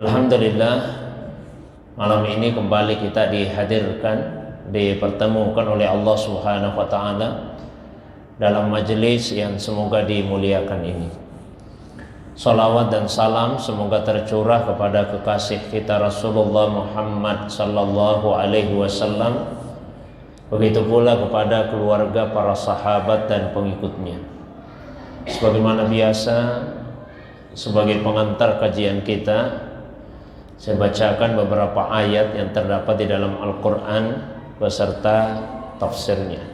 Alhamdulillah, malam ini kembali kita dipertemukan oleh Allah Subhanahu wa taala dalam majelis yang semoga dimuliakan ini. Salawat dan salam semoga tercurah kepada kekasih kita Rasulullah Muhammad sallallahu alaihi wasallam, begitu pula kepada keluarga, para sahabat dan pengikutnya. Sebagaimana biasa, sebagai pengantar kajian kita, saya bacakan beberapa ayat yang terdapat di dalam Al-Quran beserta tafsirnya.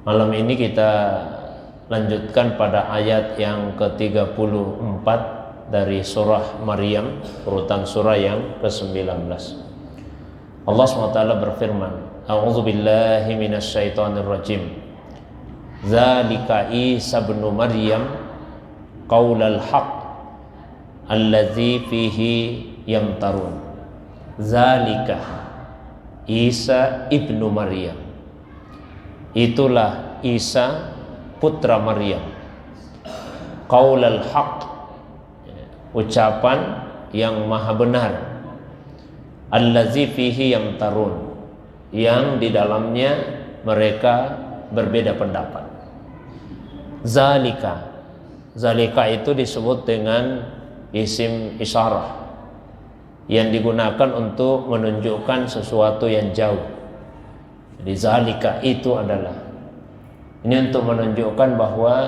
Malam ini kita lanjutkan pada ayat yang ke-34 dari surah Maryam, urutan surah yang ke-19. Allah SWT berfirman, A'udzu billahi minasyaitonir rajim. Dzalika Isa ibnu Maryam qaulal haqq allazi fihi yamtarun. Zalika Isa ibnu Maryam, itulah Isa putra Maryam. Qaulal haq, ucapan yang maha benar. Allazi fihi yamtarun, yang di dalamnya mereka berbeda pendapat. Zalika itu disebut dengan isim isyarah yang digunakan untuk menunjukkan sesuatu yang jauh. Jadi zalika itu adalah, ini untuk menunjukkan bahwa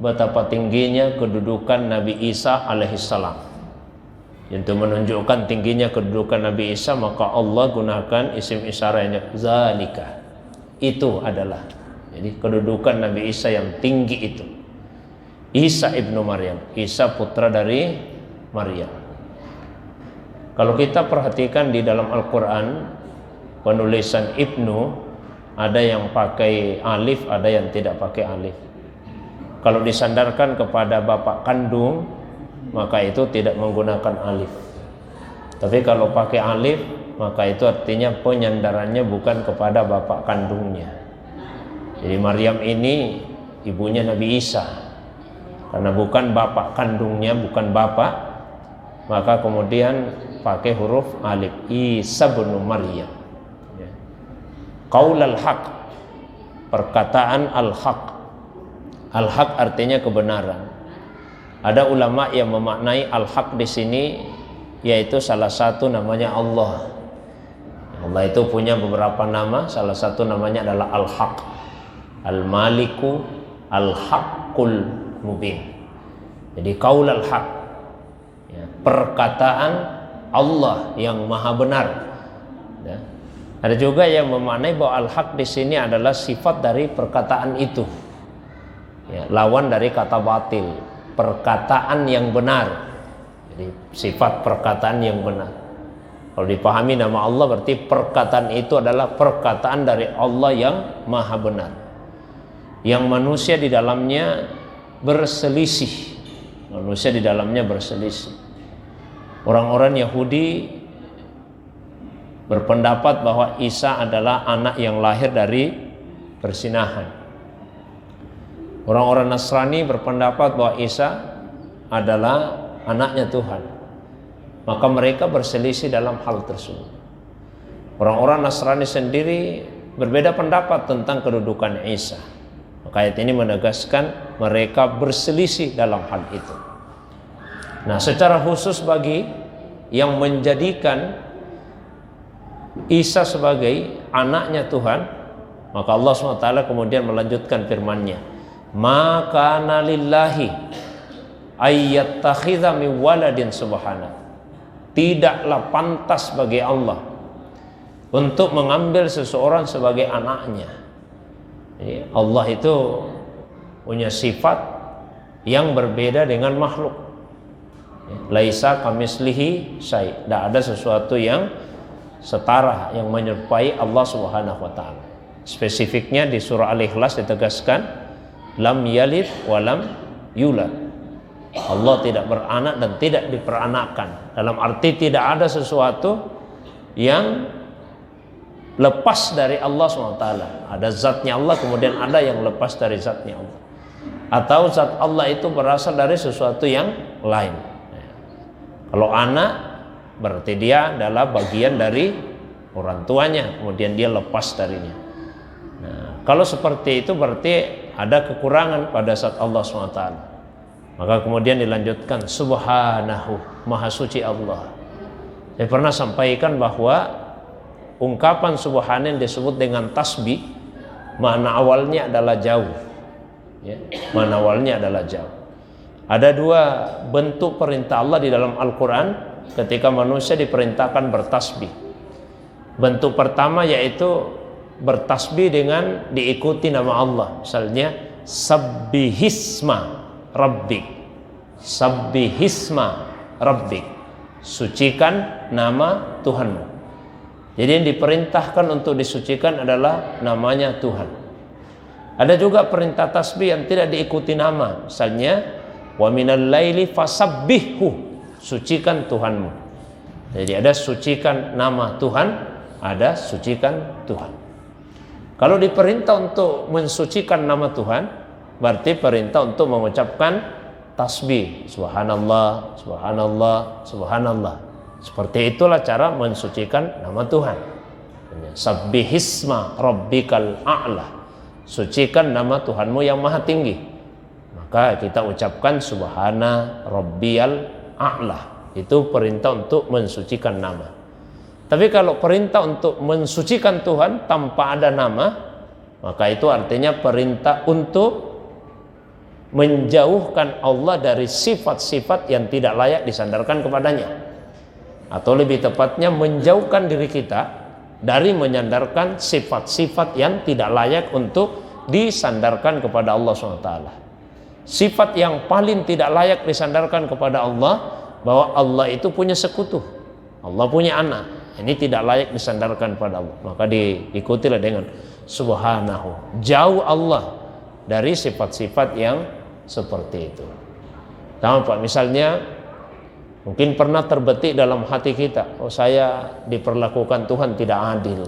betapa tingginya kedudukan Nabi Isa alaihissalam. Untuk menunjukkan tingginya kedudukan Nabi Isa, maka Allah gunakan isim isyarahnya zalika. Itu adalah, jadi kedudukan Nabi Isa yang tinggi itu. Isa ibnu Maryam, Isa putra dari Maryam. Kalau kita perhatikan di dalam Al-Quran, penulisan ibnu ada yang pakai alif, ada yang tidak pakai alif. Kalau disandarkan kepada bapak kandung, maka itu tidak menggunakan alif. Tapi kalau pakai alif, maka itu artinya penyandarannya bukan kepada bapak kandungnya. Jadi Maryam ini ibunya Nabi Isa, karena bukan bapak kandungnya, bukan bapak, maka kemudian pakai huruf alif. Isa bin Maryam. Qaulal haq, perkataan al-haq. Al-haq artinya kebenaran. Ada ulama yang memaknai al-haq di sini, yaitu salah satu namanya Allah. Allah itu punya beberapa nama, salah satu namanya adalah al-haq, al-maliku, al-haqqul mubin. Jadi qaulal haq, perkataan Allah yang maha benar. Ya. Ada juga yang memaknai bahwa al-haq di sini adalah sifat dari perkataan itu. Ya, lawan dari kata batil, perkataan yang benar. Jadi sifat perkataan yang benar. Kalau dipahami nama Allah, berarti perkataan itu adalah perkataan dari Allah yang maha benar, yang manusia di dalamnya berselisih. Manusia di dalamnya berselisih. Orang-orang Yahudi berpendapat bahwa Isa adalah anak yang lahir dari persinahan. Orang-orang Nasrani berpendapat bahwa Isa adalah anaknya Tuhan. Maka mereka berselisih dalam hal tersebut. Orang-orang Nasrani sendiri berbeda pendapat tentang kedudukan Isa. Maka ayat ini menegaskan mereka berselisih dalam hal itu. Nah, secara khusus bagi yang menjadikan Isa sebagai anaknya Tuhan, maka Allah SWT kemudian melanjutkan firman-Nya, "Ma kana lillahi ayyattakhidha min waladin subhanahu." Tidaklah pantas bagi Allah untuk mengambil seseorang sebagai anaknya. Jadi Allah itu punya sifat yang berbeda dengan makhluk. Laisa kamislihi syai', tidak ada sesuatu yang setara, yang menyerupai Allah Subhanahu wa taala. Spesifiknya di surah Al-Ikhlas ditegaskan, lam yalid wa lam yulad. Allah tidak beranak dan tidak diperanakkan. Dalam arti tidak ada sesuatu yang lepas dari Allah SWT. Ada zatnya Allah, kemudian ada yang lepas dari zatnya Allah. Atau zat Allah itu berasal dari sesuatu yang lain. Kalau anak berarti dia adalah bagian dari orang tuanya, kemudian dia lepas darinya. Nah, kalau seperti itu berarti ada kekurangan pada saat Allah SWT. Maka kemudian dilanjutkan, subhanahu, maha suci Allah. Saya pernah sampaikan bahwa ungkapan subhana yang disebut dengan tasbih, makna awalnya adalah jauh, ya, makna awalnya adalah jauh. Ada dua bentuk perintah Allah di dalam Al-Quran ketika manusia diperintahkan bertasbih. Bentuk pertama yaitu bertasbih dengan diikuti nama Allah. Misalnya sabbihisma rabbik, sabbihisma rabbik, sucikan nama Tuhanmu. Jadi yang diperintahkan untuk disucikan adalah namanya Tuhan. Ada juga perintah tasbih yang tidak diikuti nama. Misalnya wa minal laili fasabbihhu, sucikan Tuhanmu. Jadi ada sucikan nama Tuhan, ada sucikan Tuhan. Kalau diperintah untuk mensucikan nama Tuhan, berarti perintah untuk mengucapkan tasbih, subhanallah, subhanallah, subhanallah. Seperti itulah cara mensucikan nama Tuhan. Sabbihisma rabbikal a'la, sucikan nama Tuhanmu yang maha tinggi. Maka kita ucapkan subhana rabbiyal a'la. Itu perintah untuk mensucikan nama. Tapi kalau perintah untuk mensucikan Tuhan tanpa ada nama, maka itu artinya perintah untuk menjauhkan Allah dari sifat-sifat yang tidak layak disandarkan kepadanya. Atau lebih tepatnya menjauhkan diri kita dari menyandarkan sifat-sifat yang tidak layak untuk disandarkan kepada Allah SWT. Sifat yang paling tidak layak disandarkan kepada Allah, bahwa Allah itu punya sekutu, Allah punya anak. Ini tidak layak disandarkan pada Allah. Maka diikutilah dengan subhanahu, jauh Allah dari sifat-sifat yang seperti itu. Tampak misalnya mungkin pernah terbetik dalam hati kita, oh saya diperlakukan Tuhan tidak adil.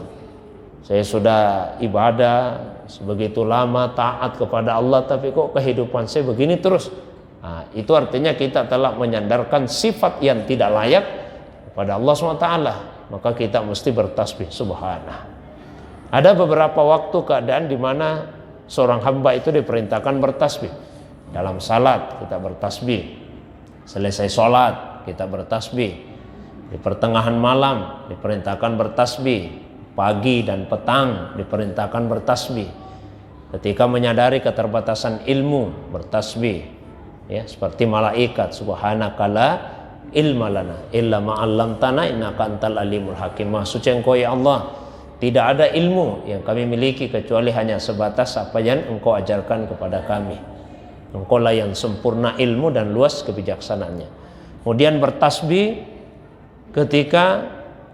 Saya sudah ibadah sebegitu lama, taat kepada Allah, tapi kok kehidupan saya begini terus. Nah, itu artinya kita telah menyandarkan sifat yang tidak layak kepada Allah SWT. Maka kita mesti bertasbih subhanah. Ada beberapa waktu keadaan di mana seorang hamba itu diperintahkan bertasbih. Dalam salat kita bertasbih, selesai salat kita bertasbih, di pertengahan malam diperintahkan bertasbih, pagi dan petang diperintahkan bertasbih, ketika menyadari keterbatasan ilmu bertasbih, ya, seperti malaikat, subhanaka la ilma lana illa ma 'allamtana innaka antal alimul hakim. Maha suci Engkau ya Allah, tidak ada ilmu yang kami miliki kecuali hanya sebatas apa yang Engkau ajarkan kepada kami. Engkau lah yang sempurna ilmu dan luas kebijaksanaannya. Kemudian bertasbih ketika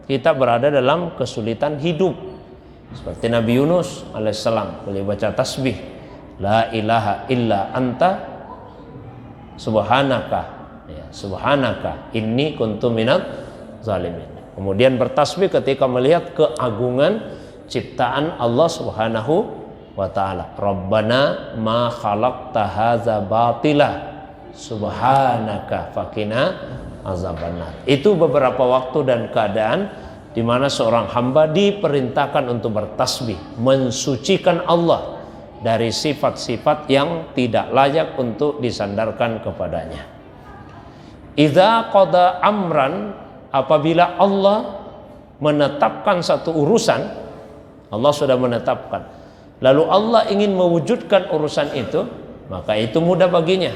kita berada dalam kesulitan hidup, seperti Nabi Yunus alaihissalam beliau baca tasbih, la ilaha illa anta subhanaka, ya, subhanaka inni kuntu minadz zalimin. Kemudian bertasbih ketika melihat keagungan ciptaan Allah Subhanahu wa taala. Rabbana ma khalaqta hadza batila subhanaka faqina azabannar. Itu beberapa waktu dan keadaan di mana seorang hamba diperintahkan untuk bertasbih, mensucikan Allah dari sifat-sifat yang tidak layak untuk disandarkan kepadanya. Idza qada amran, apabila Allah menetapkan satu urusan, Allah sudah menetapkan, lalu Allah ingin mewujudkan urusan itu, maka itu mudah baginya.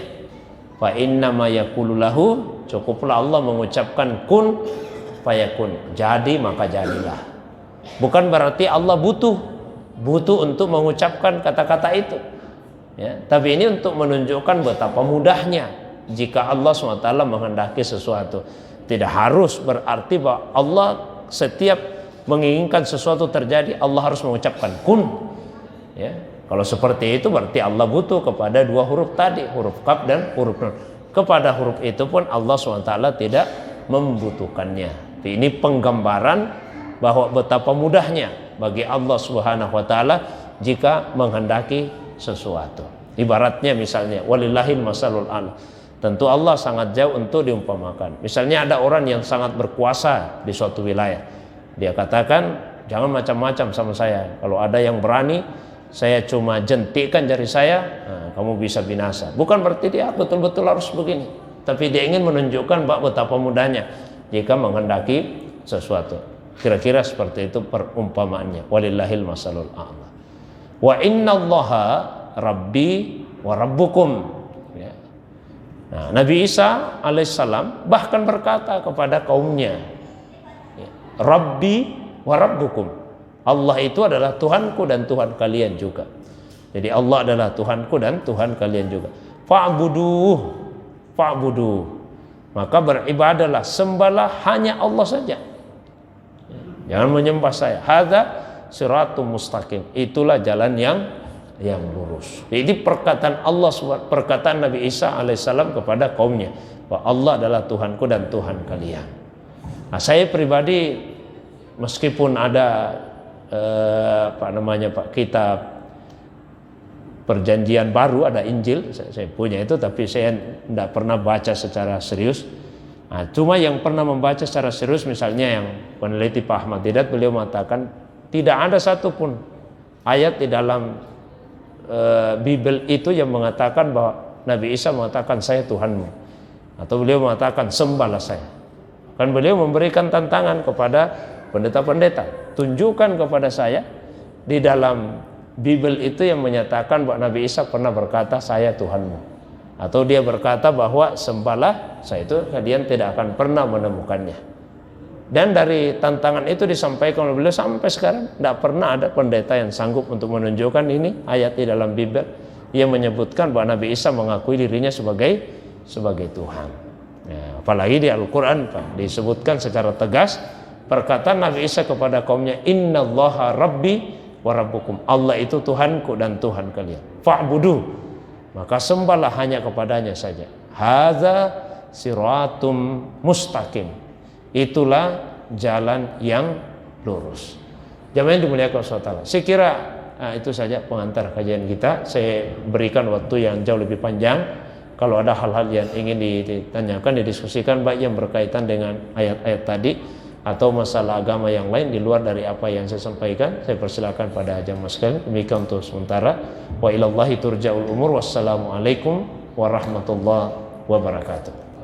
Fa inna ma yaqulu lahu, cukuplah Allah mengucapkan kun fayakun, jadi maka jadilah. Bukan berarti Allah butuh untuk mengucapkan kata-kata itu, ya, tapi ini untuk menunjukkan betapa mudahnya jika Allah SWT menghendaki sesuatu. Tidak harus berarti bahwa Allah setiap menginginkan sesuatu terjadi Allah harus mengucapkan kun, ya. Kalau seperti itu berarti Allah butuh kepada dua huruf tadi, huruf kaf dan huruf nun. Kepada huruf itu pun Allah SWT tidak membutuhkannya. Ini penggambaran bahwa betapa mudahnya bagi Allah Subhanahu wa taala jika menghendaki sesuatu. Ibaratnya misalnya walillahil masalul a'la, Tentu Allah sangat jauh untuk diumpamakan. Misalnya ada orang yang sangat berkuasa di suatu wilayah. Dia katakan, jangan macam-macam sama saya. Kalau ada yang berani, saya cuma jentikkan jari saya, nah, kamu bisa binasa. Bukan berarti dia betul-betul harus begini. Tapi dia ingin menunjukkan betapa mudahnya jika menghendaki sesuatu. Kira-kira seperti itu perumpamaannya. Walillahil masalul a'la. Wa innallaha rabbi wa rabbukum. Ya. Nah, Nabi Isa alaihissalam bahkan berkata kepada kaumnya, ya, Rabbi wa rabbukum. Allah itu adalah Tuhanku dan Tuhan kalian juga. Jadi Allah adalah Tuhanku dan Tuhan kalian juga. Fa'buduh, fa'buduh. Maka beribadahlah, sembahlah hanya Allah saja. Jangan menyembah saya. Hadza siratum mustaqim. Itulah jalan yang lurus. Jadi perkataan Allah, perkataan Nabi Isa alaihissalam kepada kaumnya, bahwa Allah adalah Tuhanku dan Tuhan kalian. Nah, saya pribadi meskipun ada kitab Perjanjian Baru, ada Injil, saya punya itu, tapi saya tidak pernah baca secara serius. Nah, cuma yang pernah membaca secara serius, misalnya yang peneliti Pak Ahmad Didat, beliau mengatakan tidak ada satupun ayat di dalam Bible itu yang mengatakan bahwa Nabi Isa mengatakan saya Tuhanmu, atau beliau mengatakan sembahlah saya. Kan beliau memberikan tantangan kepada pendeta-pendeta, tunjukkan kepada saya di dalam Bible itu yang menyatakan bahwa Nabi Isa pernah berkata saya Tuhanmu, atau dia berkata bahwa sembahlah saya. Itu kalian tidak akan pernah menemukannya. Dan dari tantangan itu disampaikan oleh beliau, sampai sekarang tidak pernah ada pendeta yang sanggup untuk menunjukkan ini ayat di dalam Bible yang menyebutkan bahwa Nabi Isa mengakui dirinya sebagai Tuhan. Ya, apalagi di Al-Quran disebutkan secara tegas perkataan Nabi Isa kepada kaumnya, innallaha rabbi wa rabbukum. Allah itu Tuhanku dan Tuhan kalian. Fa'budu, maka sembahlah hanya kepadanya saja. Hadza siratum mustaqim. Itulah jalan yang lurus. Jamaah yang dimuliakan Allah. Saya kira itu saja pengantar kajian kita. Saya berikan waktu yang jauh lebih panjang. Kalau ada hal-hal yang ingin ditanyakan, didiskusikan, baik yang berkaitan dengan ayat-ayat tadi atau masalah agama yang lain di luar dari apa yang saya sampaikan, saya persilakan pada jamaah sekalian. Demikian untuk sementara. Wa ilallahi turja'ul umur. Wassalamualaikum warahmatullahi wabarakatuh.